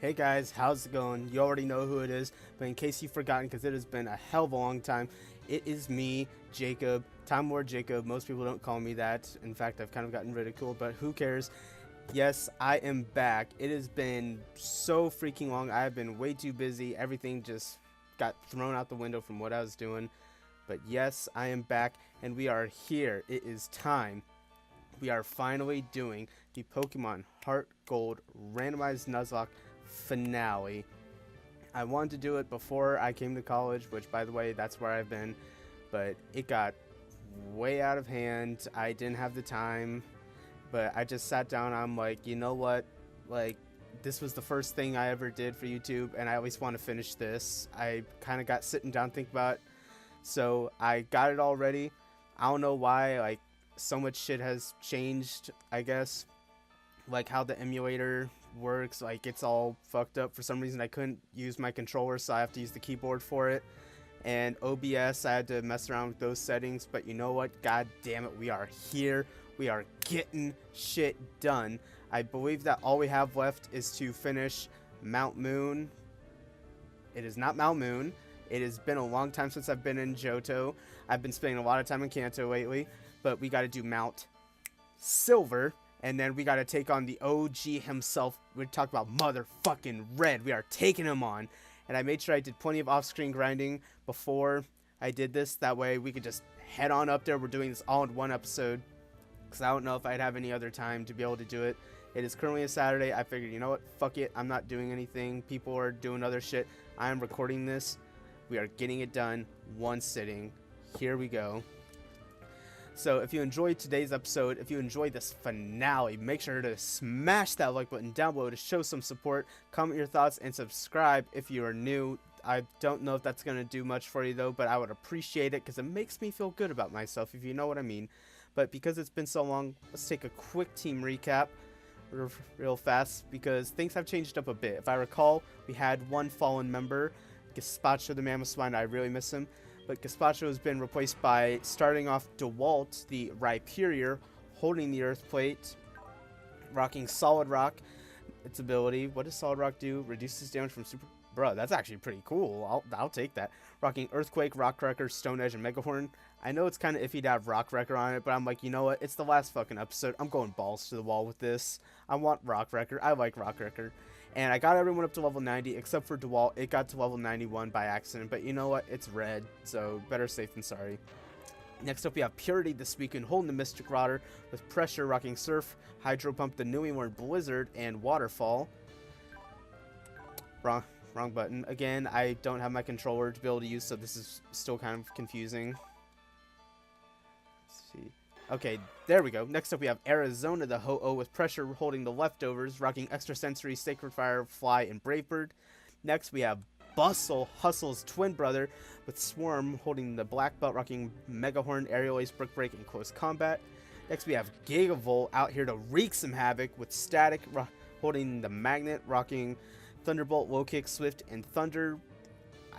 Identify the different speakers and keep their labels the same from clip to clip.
Speaker 1: Hey guys, how's it going? You already know who it is, but in case you've forgotten, because it has been a hell of a long time, it is me, Jacob, TimeLordJacob. Most people don't call me that. In fact, I've kind of gotten ridiculed, but who cares? Yes, I am back. It has been so freaking long. I have been way too busy. Everything just got thrown out the window from what I was doing. But yes, I am back, and we are here. It is time. We are finally doing the Pokemon HeartGold Randomized Nuzlocke finale. I wanted to do it before I came to college, which, by the way, that's where I've been, but it got way out of hand. I didn't have the time, but I just sat down. I'm like, you know what? Like, this was the first thing I ever did for YouTube, and I always want to finish this. I kind of got sitting down thinking about it, so I got it all ready. I don't know why, like, so much shit has changed, I guess. Like how the emulator works, like it's all fucked up. For some reason I couldn't use my controller, so I have to use the keyboard for it. And OBS, I had to mess around with those settings, but you know what? God damn it, we are here. We are getting shit done. I believe that all we have left is to finish Mount Moon. It is not Mount Moon. It has been a long time since I've been in Johto. I've been spending a lot of time in Kanto lately, but we got to do Mount Silver. And then we got to take on the OG himself. We talk about motherfucking Red. We are taking him on. And I made sure I did plenty of off-screen grinding before I did this. That way we could just head on up there. We're doing this all in one episode, because I don't know if I'd have any other time to be able to do it. It is currently a Saturday. I figured, you know what? Fuck it. I'm not doing anything. People are doing other shit. I am recording this. We are getting it done. One sitting. Here we go. So if you enjoyed today's episode, if you enjoyed this finale, make sure to smash that like button down below to show some support. Comment your thoughts and subscribe if you are new. I don't know if that's going to do much for you though, but I would appreciate it because it makes me feel good about myself, if you know what I mean. But because it's been so long, let's take a quick team recap real fast, because things have changed up a bit. If I recall, we had one fallen member, Gazpacho the man with spine. I really miss him. But Gazpacho has been replaced by, starting off, DeWalt, the Rhyperior, holding the Earth Plate, rocking Solid Rock. Its ability, what does Solid Rock do? Reduces damage from super... Bruh, that's actually pretty cool. I'll take that. Rocking Earthquake, Rock Wrecker, Stone Edge, and Mega Horn. I know it's kind of iffy to have Rock Wrecker on it, but I'm like, you know what? It's the last fucking episode. I'm going balls to the wall with this. I want Rock Wrecker. I like Rock Wrecker. And I got everyone up to level 90, except for DeWalt. It got to level 91 by accident, but you know what? It's red, so better safe than sorry. Next up, we have Purity this weekend, holding the Mystic Rotter, with Pressure, rocking Surf, Hydro Pump, the newly learned Blizzard, and Waterfall. Wrong button. Again, I don't have my controller to be able to use, so this is still kind of confusing. Let's see. Okay, there we go. Next up, we have Arizona the Ho-Oh with Pressure holding the Leftovers, rocking Extrasensory, Sacred Fire, Fly, and Bravebird. Next, we have Bustle, Hustle's twin brother, with Swarm holding the Black Belt, rocking Megahorn, Aerial Ace, Brick Break, and Close Combat. Next, we have Gigavolt out here to wreak some havoc with Static holding the Magnet, rocking Thunderbolt, Low Kick, Swift, and Thunder.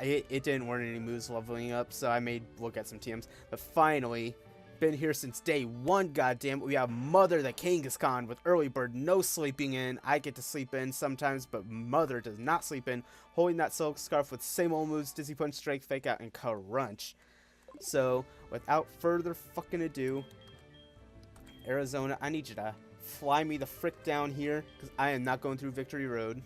Speaker 1: It didn't warrant any moves leveling up, so I made look at some TMs. But finally, been here since day one, goddamn it. We have Mother the Kangaskhan with Early Bird, no sleeping in. I get to sleep in sometimes, but Mother does not sleep in. Holding that Silk Scarf with same old moves, Dizzy Punch, Strike, Fake Out, and Crunch. So, without further fucking ado, Arizona, I need you to fly me the frick down here, because I am not going through Victory Road.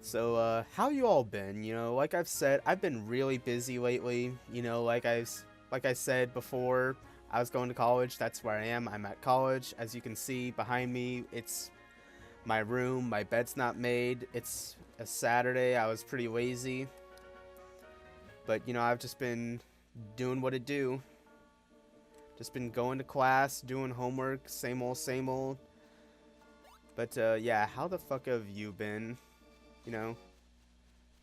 Speaker 1: So, how you all been? You know, like I've said, I've been really busy lately. You know, like I said before, I was going to college. That's where I am. I'm at college. As you can see behind me, it's my room. My bed's not made. It's a Saturday. I was pretty lazy. But, you know, I've just been doing what I do. Just been going to class, doing homework, same old, same old. But, yeah, how the fuck have you been? You know,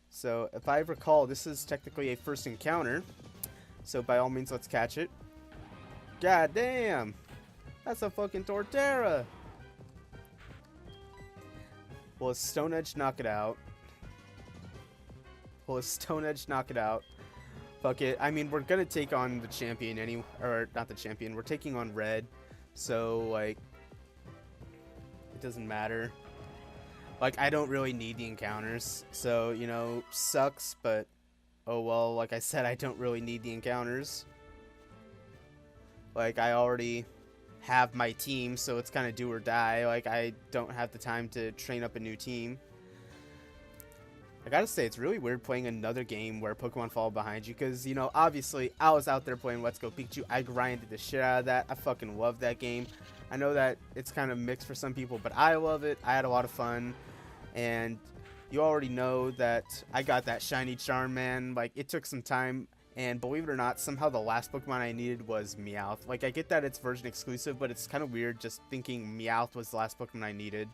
Speaker 1: so if I recall, this is technically a first encounter, so by all means, let's catch it. God damn, that's a fucking Torterra. Will a Stone Edge knock it out? Will a Stone Edge knock it out? Fuck it. I mean, we're gonna take on the champion or not the champion. We're taking on Red, so like, It doesn't matter. Like, I don't really need the encounters. So, you know, sucks, but oh well. Like I said, I don't really need the encounters. Like, I already have my team, so it's kind of do or die. Like, I don't have the time to train up a new team. I gotta say, it's really weird playing another game where Pokemon fall behind you, because, you know, obviously, I was out there playing Let's Go Pikachu. I grinded the shit out of that. I fucking love that game. I know that it's kind of mixed for some people, but I love it. I had a lot of fun, and you already know that I got that shiny Charm, Like, it took some time, and believe it or not, somehow the last Pokemon I needed was Meowth. Like, I get that it's version exclusive, but it's kind of weird just thinking Meowth was the last Pokemon I needed.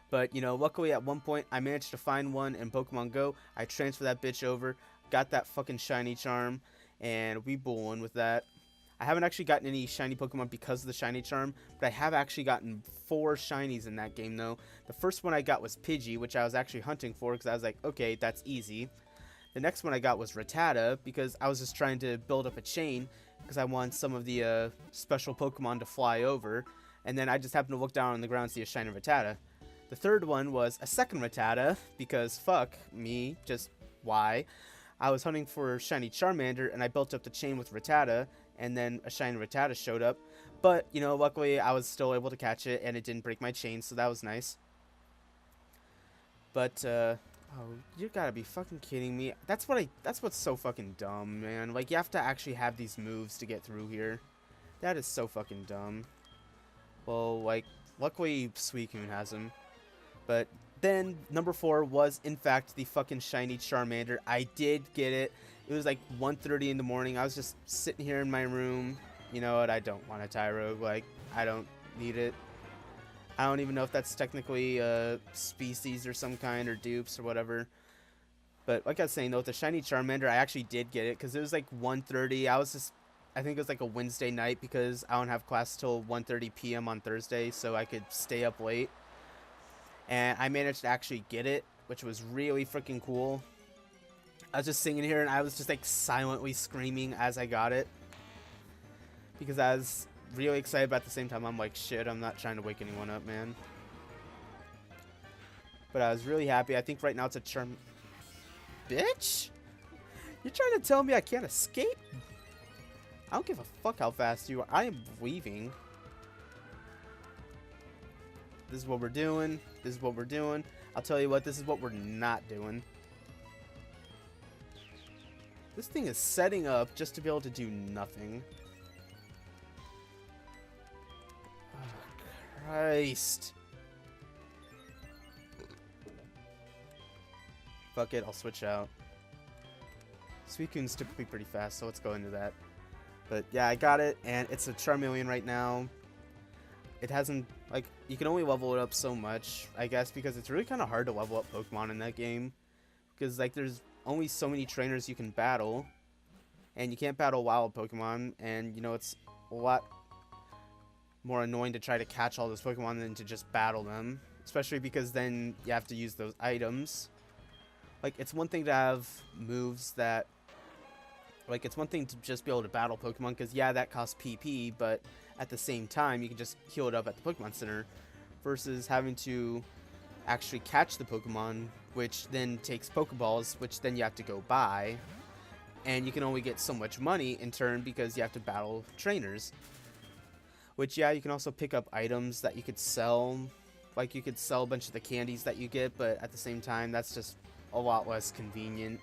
Speaker 1: But, you know, luckily at one point I managed to find one in Pokemon Go. I transferred that bitch over, got that fucking shiny charm, and we bowling with that. I haven't actually gotten any shiny Pokemon because of the shiny charm, but I have actually gotten 4 shinies in that game, though. The first one I got was Pidgey, which I was actually hunting for because I was like, okay, that's easy. The next one I got was Rattata because I was just trying to build up a chain because I wanted some of the special Pokemon to fly over, and then I just happened to look down on the ground and see a shiny Rattata. The third one was a second Rattata, because fuck me, just why. I was hunting for shiny Charmander, and I built up the chain with Rattata, and then a shiny Rattata showed up. But, you know, luckily I was still able to catch it, and it didn't break my chain, so that was nice. But, oh, you gotta be fucking kidding me. That's what's so fucking dumb, man. Like, you have to actually have these moves to get through here. That is so fucking dumb. Well, like, luckily Suicune has them. But then number 4 was in fact the fucking shiny Charmander. I did get it. It was like 1:30 in the morning. I was just sitting here in my room. You know what? I don't want a Tyrogue. Like, I don't need it. I don't even know if that's technically a species or some kind, or dupes or whatever. But like I was saying though, with the shiny Charmander, I actually did get it because it was like 1:30. I think it was like a Wednesday night because I don't have class till 1:30 p.m. on Thursday, so I could stay up late. And I managed to actually get it, which was really freaking cool. I was just sitting here and I was just like silently screaming as I got it, because I was really excited, but at the same time I'm like, shit, I'm not trying to wake anyone up, man. But I was really happy. I think right now it's a charm. Bitch? You're trying to tell me I can't escape? I don't give a fuck how fast you are. I am leaving. This is what we're doing. This is what we're doing. I'll tell you what, this is what we're not doing. This thing is setting up just to be able to do nothing. Oh, Christ. Fuck it, I'll switch out. Suicune's typically pretty fast, so let's go into that. But yeah, I got it, and it's a Charmeleon right now. It hasn't, like, you can only level it up so much, I guess, because it's really kind of hard to level up Pokemon in that game. Because, like, there's only so many trainers you can battle, and you can't battle wild Pokemon, and, you know, it's a lot more annoying to try to catch all those Pokemon than to just battle them. Especially because then you have to use those items. Like, it's one thing to have moves that, like, it's one thing to just be able to battle Pokemon, because, yeah, that costs PP, but at the same time, you can just heal it up at the Pokemon Center, versus having to actually catch the Pokemon, which then takes Pokeballs, which then you have to go buy, and you can only get so much money in turn because you have to battle trainers. Which, yeah, you can also pick up items that you could sell. Like, you could sell a bunch of the candies that you get, but at the same time, that's just a lot less convenient.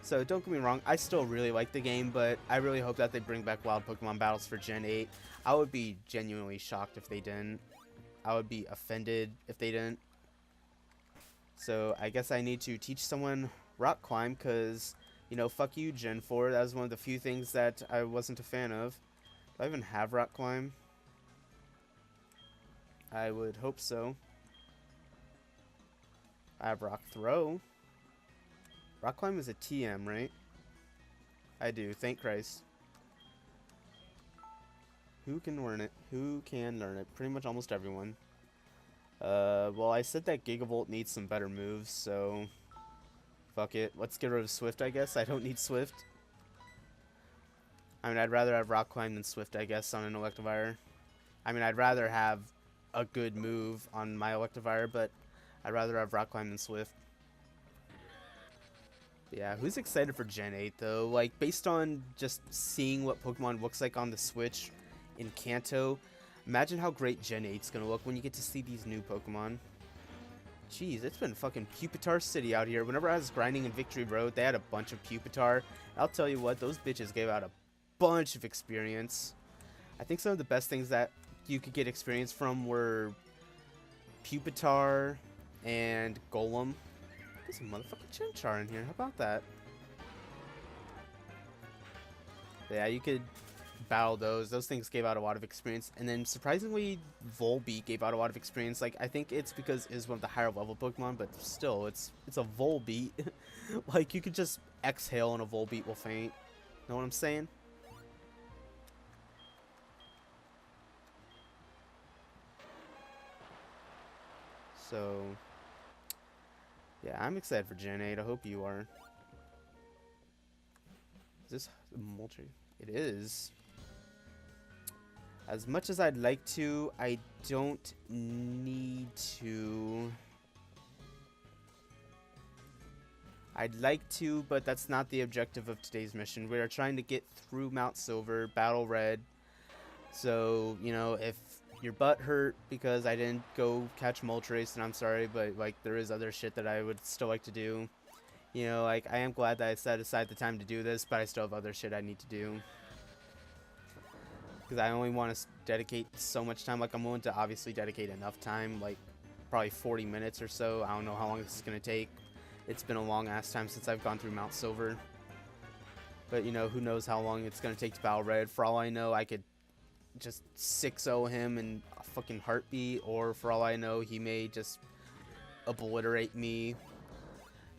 Speaker 1: So don't get me wrong, I still really like the game, but I really hope that they bring back wild Pokemon battles for Gen 8. I would be genuinely shocked if they didn't. I would be offended if they didn't. So I guess I need to teach someone Rock Climb, because, you know, fuck you, Gen 4. That was one of the few things that I wasn't a fan of. Do I even have Rock Climb? I would hope so. I have Rock Throw. Rock Climb is a TM, right? I do, thank Christ. Who can learn it? Who can learn it? Pretty much almost everyone. Well, I said that Gigavolt needs some better moves, so fuck it. Let's get rid of Swift, I guess. I don't need Swift. I mean, I'd rather have Rock Climb than Swift, I guess, on an Electivire. I mean, I'd rather have a good move on my Electivire, but I'd rather have Rock Climb than Swift. Yeah, who's excited for Gen 8 though? Like, based on just seeing what Pokemon looks like on the Switch in Kanto, imagine how great Gen 8's gonna look when you get to see these new Pokemon. Jeez, it's been fucking Pupitar City out here. Whenever I was grinding in Victory Road, they had a bunch of Pupitar. I'll tell you what, those bitches gave out a bunch of experience. I think some of the best things that you could get experience from were Pupitar and Golem. There's a motherfucking Chimchar in here. How about that? Yeah, you could battle those. Those things gave out a lot of experience. And then surprisingly, Volbeat gave out a lot of experience. Like, I think it's because it's one of the higher level Pokemon, but still, it's a Volbeat. Like, you could just exhale and a Volbeat will faint. Know what I'm saying? So, yeah, I'm excited for Gen 8. I hope you are. Is this Moltres? It is. As much as I'd like to, I don't need to. I'd like to, but that's not the objective of today's mission. We are trying to get through Mount Silver, Battle Red. So, you know, if your butt hurt because I didn't go catch Moltres, then I'm sorry, but, like, there is other shit that I would still like to do. You know, like, I am glad that I set aside the time to do this, but I still have other shit I need to do. Because I only want to dedicate so much time. Like, I'm willing to obviously dedicate enough time, like, probably 40 minutes or so. I don't know how long this is going to take. It's been a long-ass time since I've gone through Mount Silver. But, you know, who knows how long it's going to take to Battle Red. For all I know, I could just 6-0 him in a fucking heartbeat. Or, for all I know, he may just obliterate me.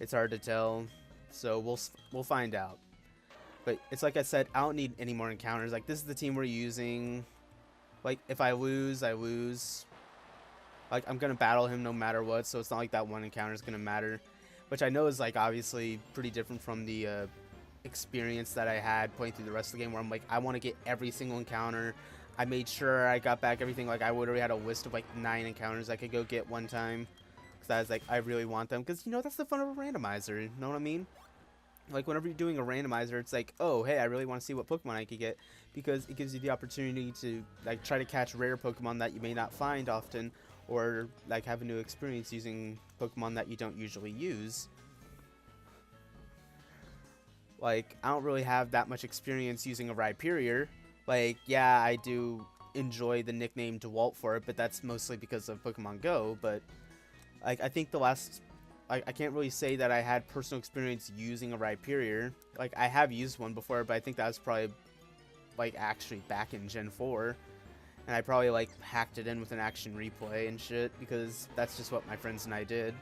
Speaker 1: It's hard to tell. So, we'll find out. But it's like I said, I don't need any more encounters. Like, this is the team we're using. Like, if I lose, I lose. Like, I'm going to battle him no matter what. So, it's not like that one encounter is going to matter. Which I know is, like, obviously pretty different from the experience that I had playing through the rest of the game. Where I'm like, I want to get every single encounter. I made sure I got back everything. Like, I literally had a list of, like, 9 encounters I could go get one time. Because I was like, I really want them. Because, you know, that's the fun of a randomizer. You know what I mean? Like, whenever you're doing a randomizer, it's like, oh, hey, I really want to see what Pokemon I could get, because it gives you the opportunity to, like, try to catch rare Pokemon that you may not find often, or, like, have a new experience using Pokemon that you don't usually use. Like, I don't really have that much experience using a Rhyperior. Like, yeah, I do enjoy the nickname DeWalt for it, but that's mostly because of Pokemon Go, but, like, I think the last... Like, I can't really say that I had personal experience using a Rhyperior. Like, I have used one before, but I think that was probably, like, actually back in Gen 4. And I probably, like, hacked it in with an action replay and shit, because that's just what my friends and I did.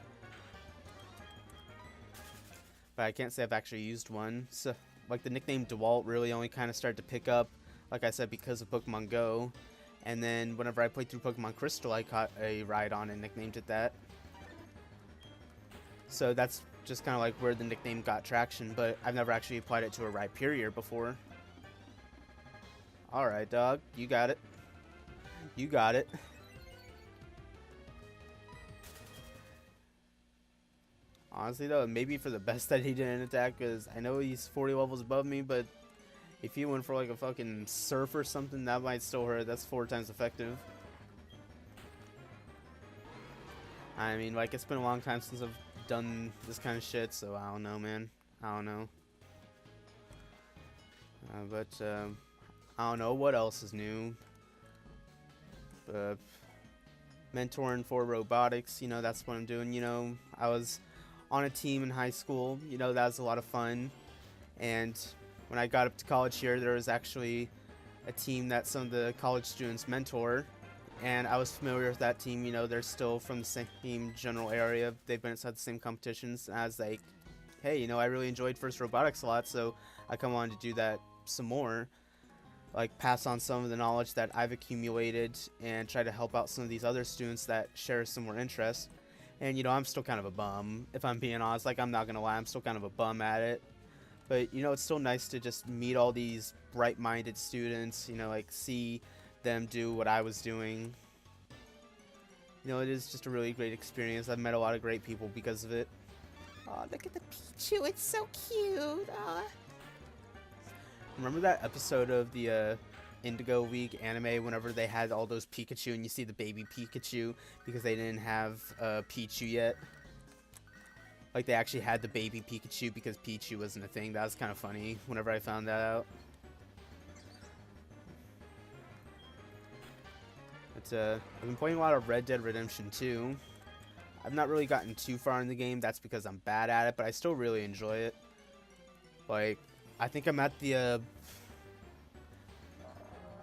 Speaker 1: But I can't say I've actually used one. So, like, the nickname DeWalt really only kind of started to pick up, like I said, because of Pokemon Go. And then whenever I played through Pokemon Crystal, I caught a Rhydon and nicknamed it that. So that's just kind of like where the nickname got traction, but I've never actually applied it to a Rhyperior before. Alright, dog. You got it. You got it. Honestly, though, maybe for the best that he didn't attack, because I know he's 40 levels above me, but if he went for like a fucking Surf or something, that might still hurt. That's 4 times effective. I mean, like, it's been a long time since I've done this kind of shit, so I don't know, man. I don't know. But I don't know what else is new. Mentoring for robotics, you know, that's what I'm doing. You know, I was on a team in high school. You know, that was a lot of fun. And when I got up to college here, there was actually a team that some of the college students mentor. And I was familiar with that team. You know, they're still from the same general area. They've been inside the same competitions. As like, hey, you know, I really enjoyed First Robotics a lot, so I kind of wanted to do that some more. Like, pass on some of the knowledge that I've accumulated and try to help out some of these other students that share similar interests. And, you know, I'm still kind of a bum, if I'm being honest. Like, I'm not going to lie, I'm still kind of a bum at it. But, you know, it's still nice to just meet all these bright-minded students, you know, like, see them do what I was doing. You know, it is just a really great experience. I've met a lot of great people because of it.
Speaker 2: Oh, look at the Pichu. It's so cute. Aw.
Speaker 1: Remember that episode of the Indigo Week anime whenever they had all those Pikachu and you see the baby Pikachu because they didn't have Pichu yet? Like, they actually had the baby Pikachu because Pichu wasn't a thing. That was kind of funny whenever I found that out. But, I've been playing a lot of Red Dead Redemption 2. I've not really gotten too far in the game. That's because I'm bad at it, but I still really enjoy it. Like, I think I'm at the, I'm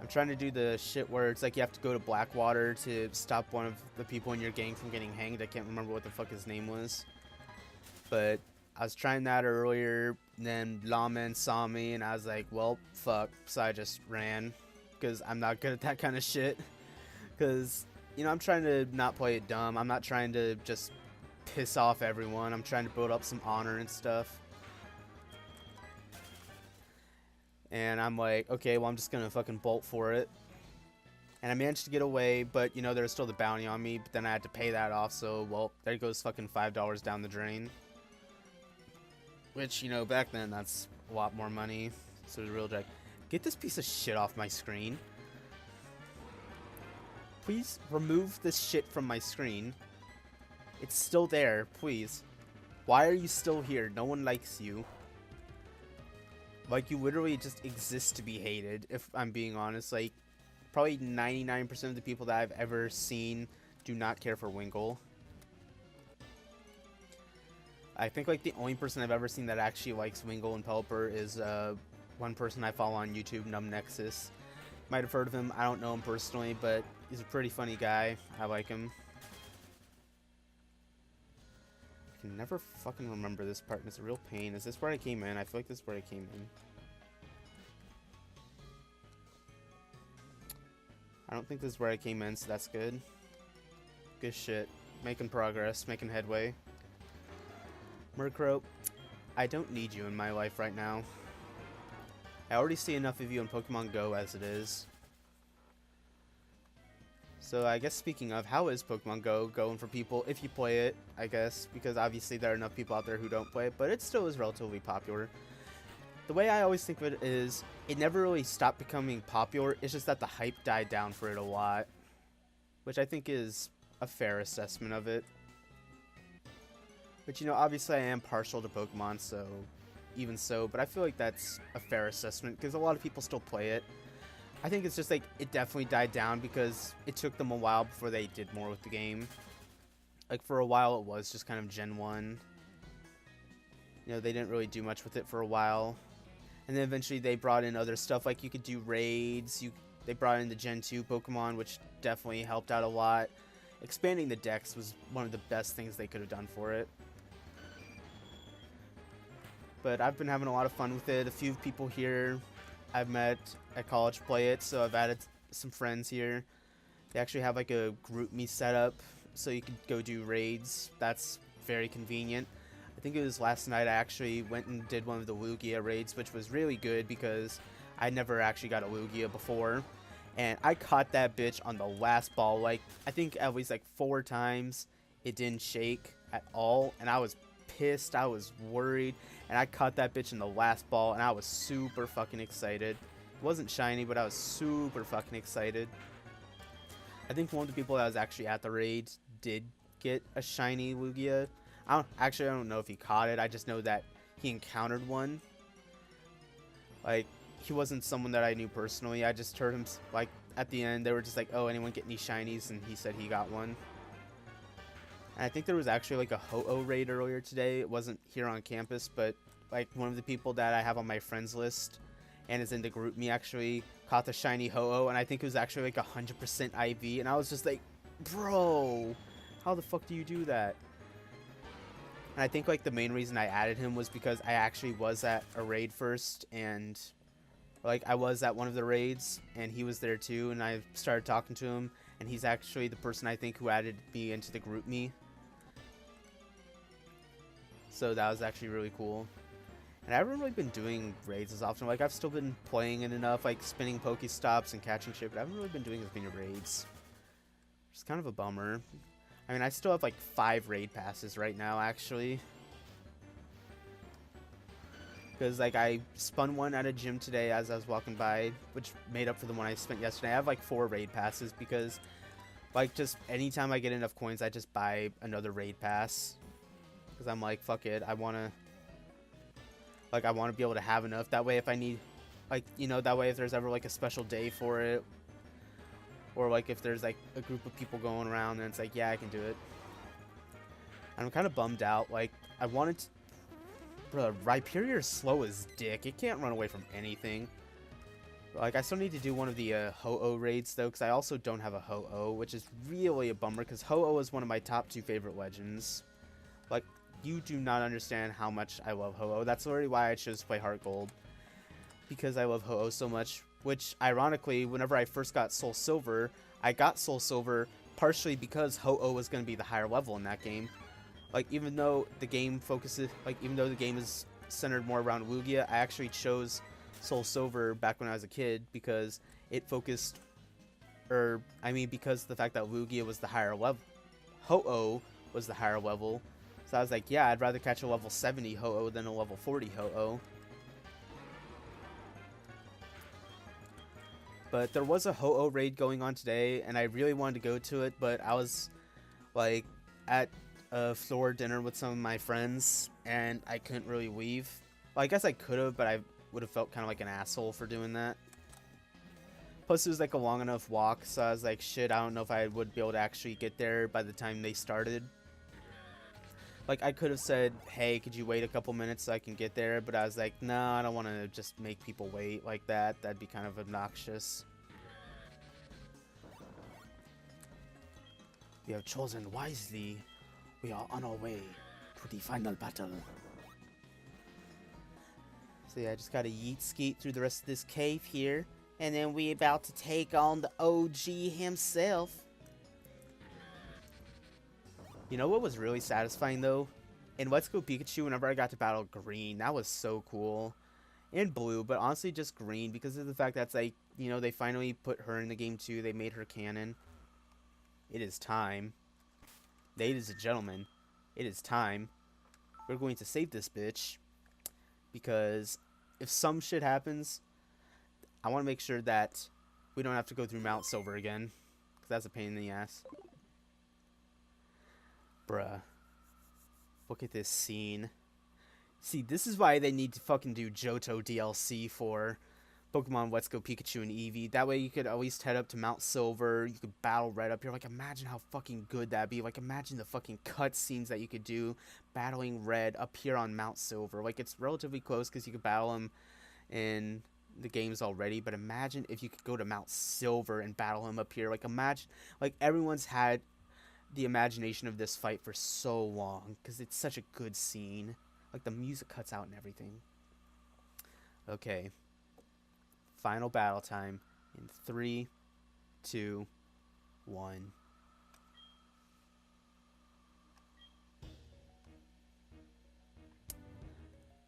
Speaker 1: trying to do the shit where it's like you have to go to Blackwater to stop one of the people in your gang from getting hanged. I can't remember what the fuck his name was. But I was trying that earlier, and then Lawman saw me, and I was like, well, fuck. So I just ran, because I'm not good at that kind of shit. Because, you know, I'm trying to not play it dumb. I'm not trying to just piss off everyone. I'm trying to build up some honor and stuff. And I'm like, okay, well, I'm just going to fucking bolt for it. And I managed to get away, but, you know, there's still the bounty on me. But then I had to pay that off, so, well, there goes fucking $5 down the drain. Which, you know, back then, that's a lot more money. So the real jack. Get this piece of shit off my screen. Please remove this shit from my screen. It's still there, please. Why are you still here? No one likes you. Like, you literally just exist to be hated, if I'm being honest. Like, probably 99% of the people that I've ever seen do not care for Winkle. I think, like, the only person I've ever seen that actually likes Wingle and Pelipper is one person I follow on YouTube, NumNexus. Might have heard of him. I don't know him personally, but he's a pretty funny guy. I like him. I can never fucking remember this part, and it's a real pain. Is this where I came in? I feel like this is where I came in. I don't think this is where I came in, so that's good. Good shit. Making progress, making headway. Murkrow, I don't need you in my life right now. I already see enough of you in Pokemon Go as it is. So I guess speaking of, how is Pokemon Go going for people if you play it, I guess? Because obviously there are enough people out there who don't play it, but it still is relatively popular. The way I always think of it is, it never really stopped becoming popular, it's just that the hype died down for it a lot. Which I think is a fair assessment of it. But, you know, obviously I am partial to Pokemon, so even so, but I feel like that's a fair assessment because a lot of people still play it. I think it's just like it definitely died down because it took them a while before they did more with the game. Like, for a while it was just kind of Gen 1. You know, they didn't really do much with it for a while. And then eventually they brought in other stuff, like you could do raids, they brought in the Gen 2 Pokemon, which definitely helped out a lot. Expanding the dex was one of the best things they could have done for it. But I've been having a lot of fun with it. A few people here I've met at college play it, so I've added some friends here. They actually have like a group me set up, so you could go do raids. That's very convenient. I think it was last night I actually went and did one of the Lugia raids, which was really good because I never actually got a Lugia before. And I caught that bitch on the last ball, like, I think at least like 4 times. It didn't shake at all, and I was pissed, I was worried, and I caught that bitch in the last ball, and I was super fucking excited. It wasn't shiny, but I was super fucking excited. I think one of the people that was actually at the raid did get a shiny Lugia. I don't know if he caught it, I just know that he encountered one. Like, he wasn't someone that I knew personally, I just heard him, like, at the end, they were just like, oh, anyone get any shinies, and he said he got one. And I think there was actually like a Ho-Oh raid earlier today. It wasn't here on campus, but like one of the people that I have on my friends list and is in the group me actually caught the shiny Ho-Oh, and I think it was actually like 100% IV, and I was just like, bro, how the fuck do you do that? And I think like the main reason I added him was because I actually was at a raid first, and like I was at one of the raids and he was there too, and I started talking to him, and he's actually the person I think who added me into the group me. So that was actually really cool. And I haven't really been doing raids as often. Like, I've still been playing it enough, like spinning Pokestops and catching shit, but I haven't really been doing as many raids. Just kind of a bummer. I mean, I still have like 5 raid passes right now, actually. Because, like, I spun one at a gym today as I was walking by, which made up for the one I spent yesterday. I have, like, 4 raid passes because, like, just anytime I get enough coins, I just buy another raid pass. Because I'm like, fuck it, I want to be able to have enough. That way if I need, like, you know, that way if there's ever, like, a special day for it, or, like, if there's, like, a group of people going around, then it's like, yeah, I can do it. And I'm kind of bummed out. Like, I wanted to... Bro, Rhyperior's slow as dick. It can't run away from anything. Like, I still need to do one of the Ho-Oh raids, though, because I also don't have a Ho-Oh, which is really a bummer, because Ho-Oh is one of my top 2 favorite legends. Like, you do not understand how much I love Ho-Oh. That's already why I chose to play HeartGold, because I love Ho-Oh so much, which, ironically, whenever I first got Soul Silver, I got Soul Silver partially because Ho-Oh was going to be the higher level in that game. Like, even though the game is centered more around Lugia, I actually chose Soul Silver back when I was a kid because it focused, because the fact that Lugia was the higher level, Ho-Oh was the higher level. So I was like, yeah, I'd rather catch a level 70 Ho-Oh than a level 40 Ho-Oh. But there was a Ho-Oh raid going on today, and I really wanted to go to it, but I was, like, at a floor dinner with some of my friends, and I couldn't really leave. Well, I guess I could have, but I would have felt kind of like an asshole for doing that. Plus, it was like a long enough walk, so I was like, shit, I don't know if I would be able to actually get there by the time they started. Like, I could have said, hey, could you wait a couple minutes so I can get there? But I was like, no, I don't want to just make people wait like that. That'd be kind of obnoxious. We have chosen wisely. We are on our way to the final battle. So yeah, I just gotta yeet skeet through the rest of this cave here. And then we about to take on the OG himself. You know what was really satisfying though? In Let's Go Pikachu, whenever I got to battle Green, that was so cool. And Blue, but honestly just Green, because of the fact that's like, you know, they finally put her in the game too. They made her canon. It is time. Ladies and gentlemen, it is time. We're going to save this bitch. Because if some shit happens, I want to make sure that we don't have to go through Mount Silver again. Because that's a pain in the ass. Bruh. Look at this scene. See, this is why they need to fucking do Johto DLC for Pokemon Let's Go Pikachu and Eevee. That way you could at least head up to Mount Silver. You could battle Red up here. Like, imagine how fucking good that'd be. Like, imagine the fucking cutscenes that you could do battling Red up here on Mount Silver. Like, it's relatively close because you could battle him in the games already. But imagine if you could go to Mount Silver and battle him up here. Like, imagine, like, everyone's had the imagination of this fight for so long because it's such a good scene. Like, the music cuts out and everything. Okay. Final battle time in 3, 2, 1.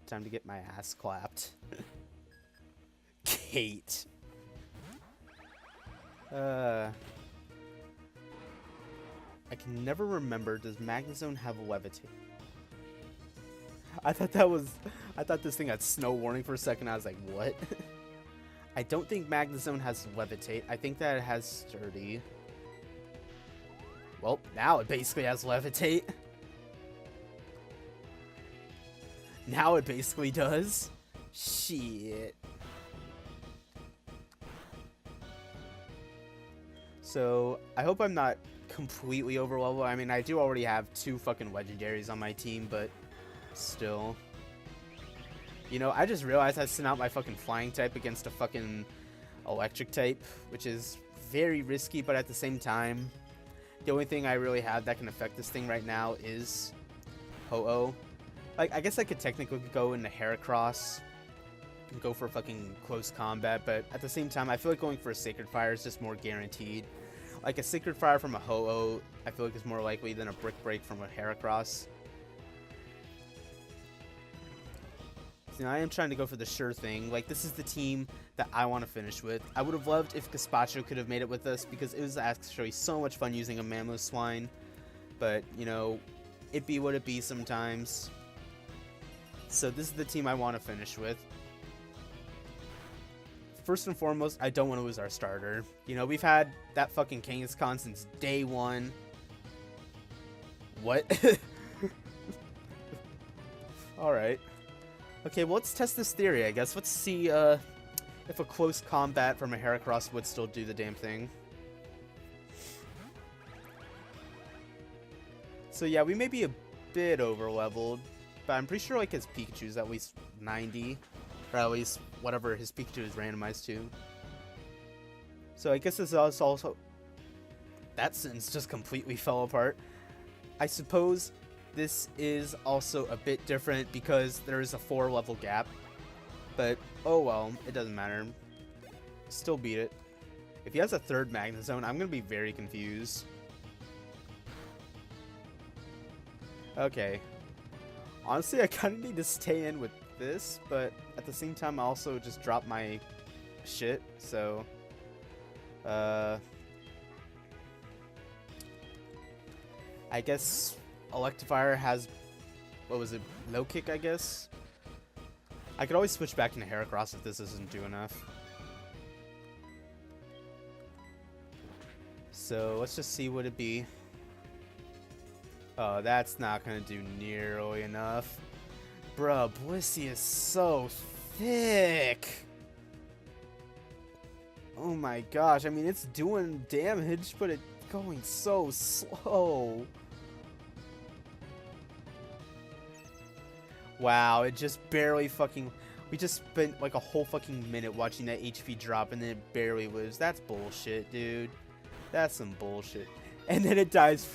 Speaker 1: Time to get my ass clapped. Kate. I can never remember, does Magnezone have Levitate? I thought this thing had snow warning for a second. I was like, what? I don't think Magnezone has Levitate. I think that it has Sturdy. Well, now it basically has Levitate. Now it basically does. Shit. So, I hope I'm not completely overleveled. I mean, I do already have 2 fucking legendaries on my team, but still. You know, I just realized I sent out my fucking flying type against a fucking electric type, which is very risky, but at the same time, the only thing I really have that can affect this thing right now is Ho-Oh. Like, I guess I could technically go into Heracross and go for fucking close combat, but at the same time, I feel like going for a Sacred Fire is just more guaranteed. Like, a Sacred Fire from a Ho-Oh, I feel like is more likely than a Brick Break from a Heracross. You know, I am trying to go for the sure thing. Like, this is the team that I want to finish with. I would have loved if Gazpacho could have made it with us because it was actually so much fun using a Mamoswine. But, you know, it be what it be sometimes. So this is the team I want to finish with. First and foremost, I don't want to lose our starter. You know, we've had that fucking Kangaskhan since day one. What? Alright. Okay, well, let's test this theory, I guess. Let's see if a close combat from a Heracross would still do the damn thing. So yeah, we may be a bit over-leveled, but I'm pretty sure like his Pikachu's at least 90. Or at least whatever his Pikachu is randomized to. So I guess this is also... That sentence just completely fell apart. I suppose this is also a bit different because there is a 4-level gap. But, oh well, it doesn't matter. Still beat it. If he has a third Magnet Zone, I'm going to be very confused. Okay. Honestly, I kind of need to stay in with this, but at the same time, I also just dropped my shit, so... I guess Electivire has, what was it, low kick, I guess? I could always switch back into Heracross if this doesn't do enough. So let's just see what it be. Oh, that's not gonna do nearly enough. Bruh, Blissey is so thick. Oh my gosh, I mean, it's doing damage, but it's going so slow. Wow, it just barely fucking... We just spent like a whole fucking minute watching that HP drop and then it barely lives. That's bullshit, dude. That's some bullshit. And then it dies...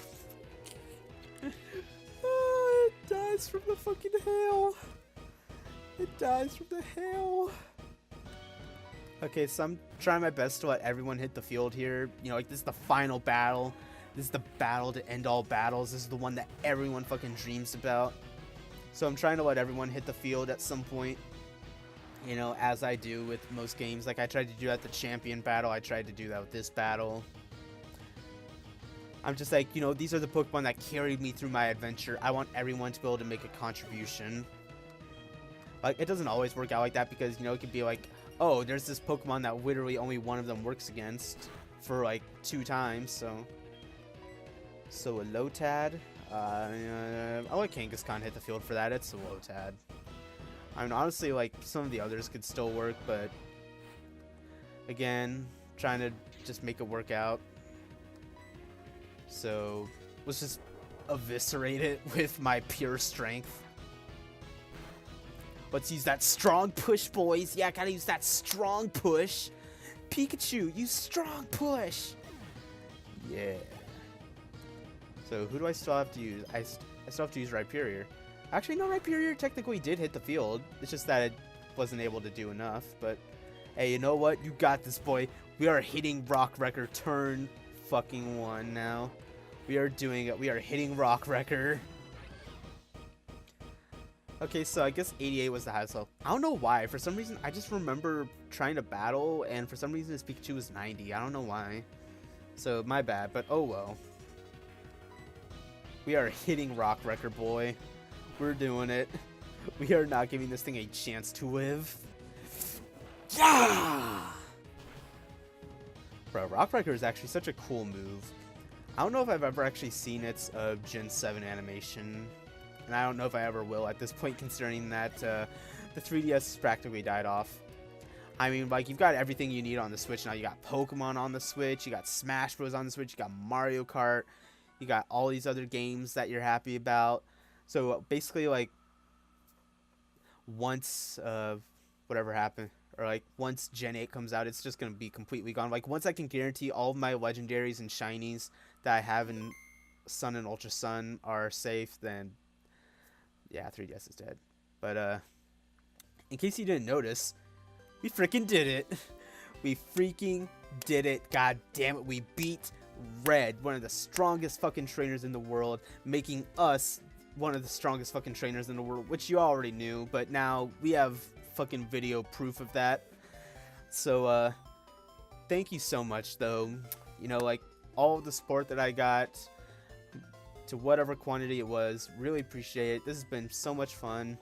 Speaker 1: Oh, it dies from the fucking hail. It dies from the hail. Okay, so I'm trying my best to let everyone hit the field here. You know, like, this is the final battle. This is the battle to end all battles. This is the one that everyone fucking dreams about. So I'm trying to let everyone hit the field at some point. You know, as I do with most games. Like, I tried to do that at the champion battle. I tried to do that with this battle. I'm just like, you know, these are the Pokemon that carried me through my adventure. I want everyone to be able to make a contribution. Like, it doesn't always work out like that because, you know, it could be like, oh, there's this Pokemon that literally only one of them works against for, like, 2 times, so... So, a Lotad. I'll let Kangaskhan hit the field for that. It's a Lotad. I mean, honestly, like, some of the others could still work, but... Again, trying to just make it work out. So, let's just eviscerate it with my pure strength. Let's use that strong push, boys. Yeah, I gotta use that strong push. Pikachu, use strong push. Yeah. So, who do I still have to use? I still have to use Rhyperior. Actually, no, Rhyperior technically did hit the field. It's just that it wasn't able to do enough. But, hey, you know what? You got this, boy. We are hitting Rock Wrecker turn fucking 1 now. We are doing it. We are hitting Rock Wrecker. Okay, so I guess 88 was the highest level. I don't know why. For some reason, I just remember trying to battle, and for some reason, his Pikachu was 90. I don't know why. So, my bad, but oh well. We are hitting Rock Wrecker, boy. We're doing it. We are not giving this thing a chance to live. Yeah! Bro, Rock Wrecker is actually such a cool move. I don't know if I've ever actually seen its Gen 7 animation. And I don't know if I ever will at this point, considering that the 3DS has practically died off. I mean, like, you've got everything you need on the Switch now. You got Pokemon on the Switch, you got Smash Bros. On the Switch, you got Mario Kart, you got all these other games that you're happy about. So, basically, like, once whatever happened, or, like, once Gen 8 comes out, it's just going to be completely gone. Like, once I can guarantee all of my Legendaries and Shinies that I have in Sun and Ultra Sun are safe, then... yeah, 3DS is dead. But, in case you didn't notice, we freaking did it. We freaking did it. God damn it. We beat Red, one of the strongest fucking trainers in the world, making us one of the strongest fucking trainers in the world, which you already knew, but now we have fucking video proof of that. So, thank you so much, though. You know, like, all the support that I got, to whatever quantity it was, really appreciate it. This has been so much fun.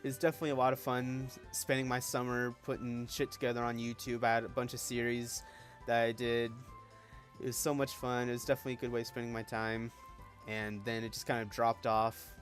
Speaker 1: It's definitely a lot of fun spending my summer putting shit together on YouTube. I had a bunch of series that I did. It was so much fun. It was definitely a good way of spending my time. And then it just kind of dropped off.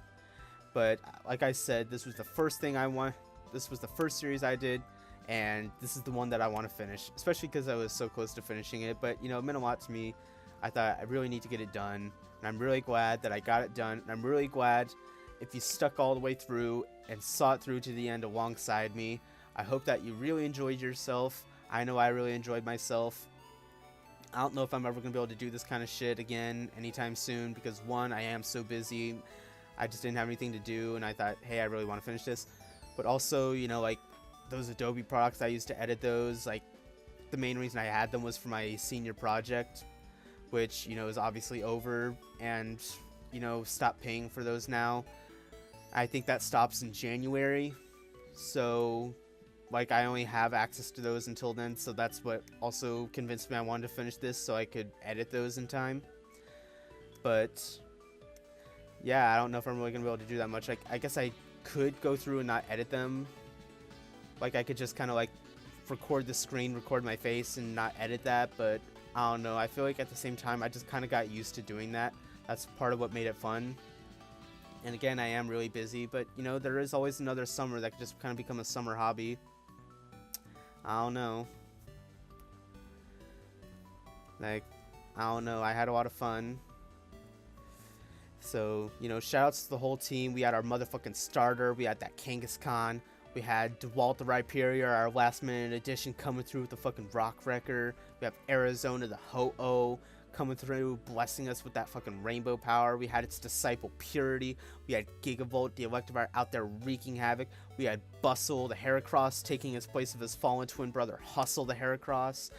Speaker 1: But like I said, this was the first thing I want. This was the first series I did, and this is the one that I want to finish, especially because I was so close to finishing it. But you know, it meant a lot to me. I thought I really need to get it done, and I'm really glad that I got it done. And I'm really glad if you stuck all the way through and saw it through to the end alongside me. I hope that you really enjoyed yourself. I know I really enjoyed myself. I don't know if I'm ever going to be able to do this kind of shit again anytime soon, because one, I am so busy. I just didn't have anything to do, and I thought, hey, I really want to finish this. But also, you know, like, those Adobe products I used to edit those, like, the main reason I had them was for my senior project, which, you know, is obviously over, and, you know, stopped paying for those now. I think that stops in January, so, like, I only have access to those until then, so that's what also convinced me I wanted to finish this, so I could edit those in time. But yeah, I don't know if I'm really gonna be able to do that much. Like, I guess I could go through and not edit them. Like, I could just kind of like record the screen, record my face, and not edit that. But I don't know. I feel like at the same time, I just kind of got used to doing that. That's part of what made it fun. And again, I am really busy, but you know, there is always another summer that could just kind of become a summer hobby. I don't know. Like, I don't know. I had a lot of fun. So, you know, shoutouts to the whole team. We had our motherfucking starter. We had that Kangaskhan. We had DeWalt the Rhyperior, our last minute addition, coming through with the fucking Rock Wrecker. We have Arizona the Ho-Oh coming through, blessing us with that fucking rainbow power. We had its disciple Purity. We had Gigavolt the Electivire out there wreaking havoc. We had Bustle the Heracross taking its place of his fallen twin brother Hustle the Heracross.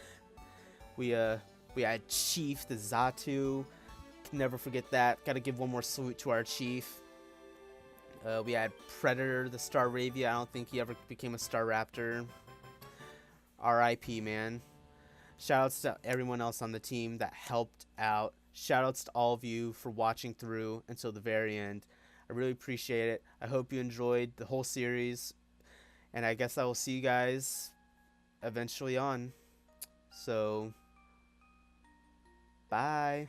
Speaker 1: We had Chief the Xatu. Never forget that. Gotta give one more salute to our chief. We had Predator, the Staravia. I don't think he ever became a Staraptor. R.I.P. man. Shoutouts to everyone else on the team that helped out. Shoutouts to all of you for watching through until the very end. I really appreciate it. I hope you enjoyed the whole series. And I guess I will see you guys eventually on. So, bye.